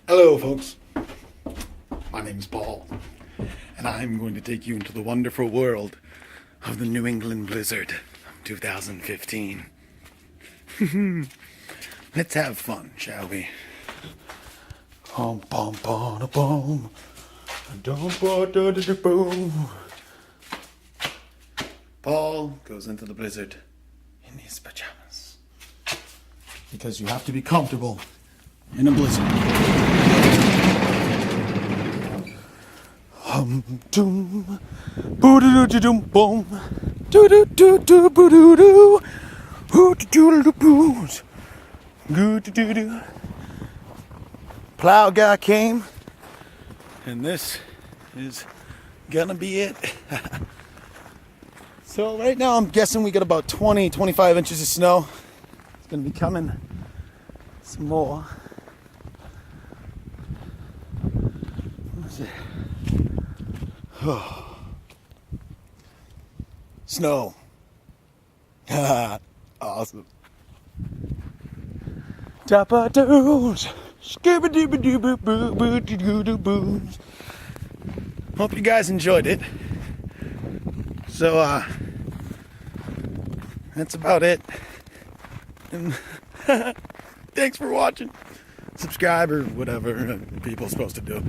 Hello folks, my name is Paul, and I'm going to take you into the wonderful world of the New England blizzard of 2015. Let's have fun, shall we? Paul goes into the blizzard in his pajamas, because you have to be comfortable in a blizzard. Doom, boo doo doo doom boom, doo doo doo doo boo doo doo, hoo doo doo boos, goo doo doo doo. Plow guy came, and this is gonna be it. So right now I'm guessing we got about 20-25 inches of snow. It's gonna be coming some more. What's it? Oh. Snow. Awesome. Top-a-doos. Skibba-dibba-dibba-boo-boo-doo-doo-boos. Hope you guys enjoyed it. So, that's about it. And thanks for watching. Subscribe or whatever people are supposed to do.